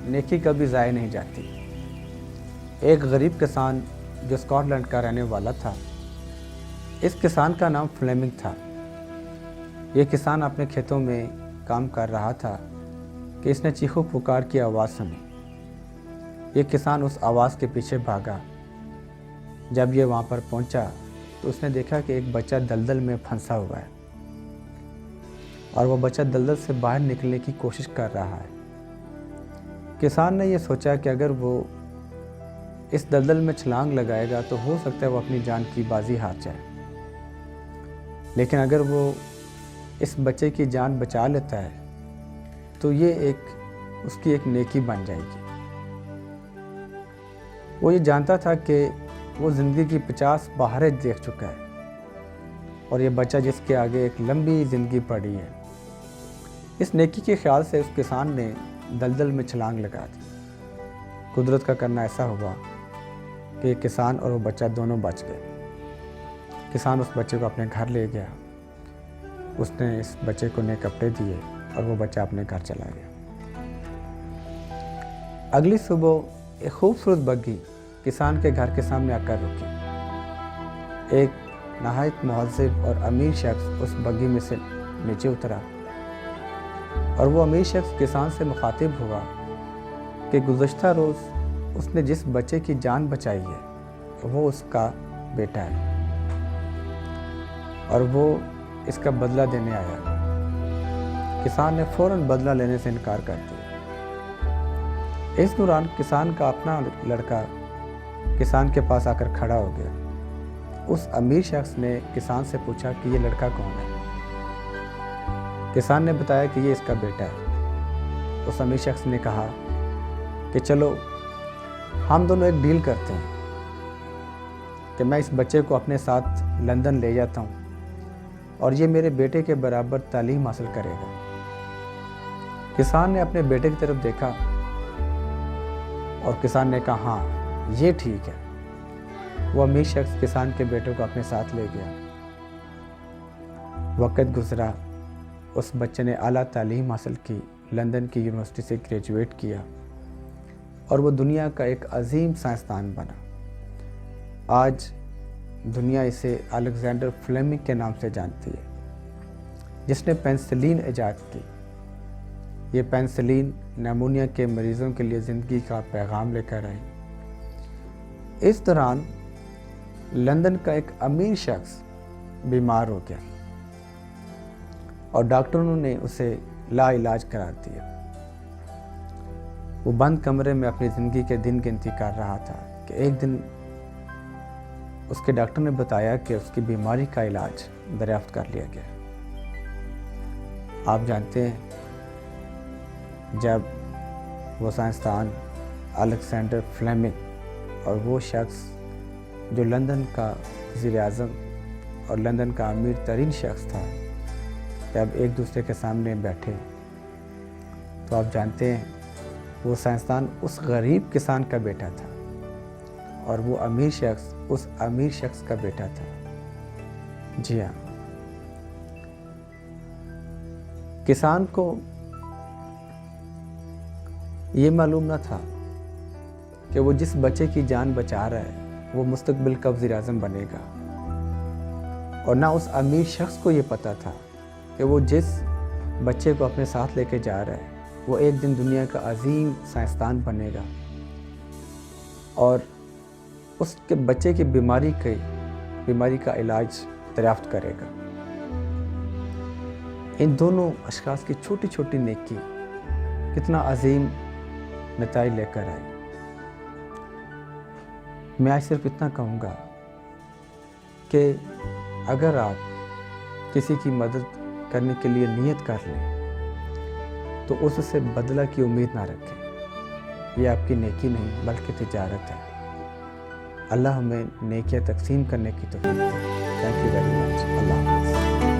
نیکی کبھی ضائع نہیں جاتی۔ ایک غریب کسان جو اسکاٹ لینڈ کا رہنے والا تھا، اس کسان کا نام فلیمنگ تھا۔ یہ کسان اپنے کھیتوں میں کام کر رہا تھا کہ اس نے چیخو پکار کی آواز سنی۔ یہ کسان اس آواز کے پیچھے بھاگا۔ جب یہ وہاں پر پہنچا تو اس نے دیکھا کہ ایک بچہ دلدل میں پھنسا ہوا ہے اور وہ بچہ دلدل سے باہر نکلنے کی کوشش کر رہا ہے۔ کسان نے یہ سوچا کہ اگر وہ اس دلدل میں چھلانگ لگائے گا تو ہو سکتا ہے وہ اپنی جان کی بازی ہار جائے، لیکن اگر وہ اس بچے کی جان بچا لیتا ہے تو یہ اس کی ایک نیکی بن جائے گی۔ وہ یہ جانتا تھا کہ وہ زندگی کی 50 بہاریں دیکھ چکا ہے اور یہ بچہ جس کے آگے ایک لمبی زندگی پڑی ہے۔ اس نیکی کے خیال سے اس کسان نے دلدل میں چھلانگ لگا دی۔ قدرت کا کرنا ایسا ہوا کہ کسان اور وہ بچہ دونوں بچ گئے۔ کسان اس بچے کو اپنے گھر لے گیا، اس نے اس بچے کو نئے کپڑے دیے اور وہ بچہ اپنے گھر چلا گیا۔ اگلی صبح ایک خوبصورت بگھی کسان کے گھر کے سامنے آ کر رکی۔ ایک نہایت مہذب اور امیر شخص اس بگھی میں سے نیچے اترا اور وہ امیر شخص کسان سے مخاطب ہوا کہ گزشتہ روز اس نے جس بچے کی جان بچائی ہے وہ اس کا بیٹا ہے اور وہ اس کا بدلہ دینے آیا۔ کسان نے فوراً بدلہ لینے سے انکار کر دیا۔ اس دوران کسان کا اپنا لڑکا کسان کے پاس آ کر کھڑا ہو گیا۔ اس امیر شخص نے کسان سے پوچھا کہ یہ لڑکا کون ہے؟ کسان نے بتایا کہ یہ اس کا بیٹا ہے۔ اس امیر شخص نے کہا کہ چلو ہم دونوں ایک ڈیل کرتے ہیں کہ میں اس بچے کو اپنے ساتھ لندن لے جاتا ہوں اور یہ میرے بیٹے کے برابر تعلیم حاصل کرے گا۔ کسان نے اپنے بیٹے کی طرف دیکھا اور کسان نے کہا ہاں یہ ٹھیک ہے۔ وہ امیر شخص کسان کے بیٹے کو اپنے ساتھ لے گیا۔ وقت گزرا، اس بچے نے اعلیٰ تعلیم حاصل کی، لندن کی یونیورسٹی سے گریجویٹ کیا اور وہ دنیا کا ایک عظیم سائنسدان بنا۔ آج دنیا اسے الیگزینڈر فلیمنگ کے نام سے جانتی ہے، جس نے پینسلین ایجاد کی۔ یہ پینسلین نیمونیا کے مریضوں کے لیے زندگی کا پیغام لے کر آئی۔ اس دوران لندن کا ایک امیر شخص بیمار ہو گیا اور ڈاکٹروں نے اسے لا علاج قرار دیا۔ وہ بند کمرے میں اپنی زندگی کے دن گنتی کر رہا تھا کہ ایک دن اس کے ڈاکٹر نے بتایا کہ اس کی بیماری کا علاج دریافت کر لیا گیا۔ آپ جانتے ہیں جب وہ سائنسدان الیگزینڈر فلیمنگ اور وہ شخص جو لندن کا وزیر اعظم اور لندن کا امیر ترین شخص تھا، جب ایک دوسرے کے سامنے بیٹھے تو آپ جانتے ہیں وہ سائنسدان اس غریب کسان کا بیٹا تھا اور وہ امیر شخص اس امیر شخص کا بیٹا تھا۔ جی ہاں، کسان کو یہ معلوم نہ تھا کہ وہ جس بچے کی جان بچا رہا ہے وہ مستقبل کا وزیر اعظم بنے گا، اور نہ اس امیر شخص کو یہ پتا تھا کہ وہ جس بچے کو اپنے ساتھ لے کے جا رہا ہے وہ ایک دن دنیا کا عظیم سائنسدان بنے گا اور اس کے بچے کی بیماری کا علاج دریافت کرے گا۔ ان دونوں اشخاص کی چھوٹی چھوٹی نیکی کتنا عظیم نتائج لے کر آئی۔ میں آج صرف اتنا کہوں گا کہ اگر آپ کسی کی مدد کرنے کے لیے نیت کر لیں تو اس سے بدلہ کی امید نہ رکھیں۔ یہ آپ کی نیکی نہیں بلکہ تجارت ہے۔ اللہ ہمیں نیکیاں تقسیم کرنے کی توفیق دے۔ Thank you very much. اللہ حافظ۔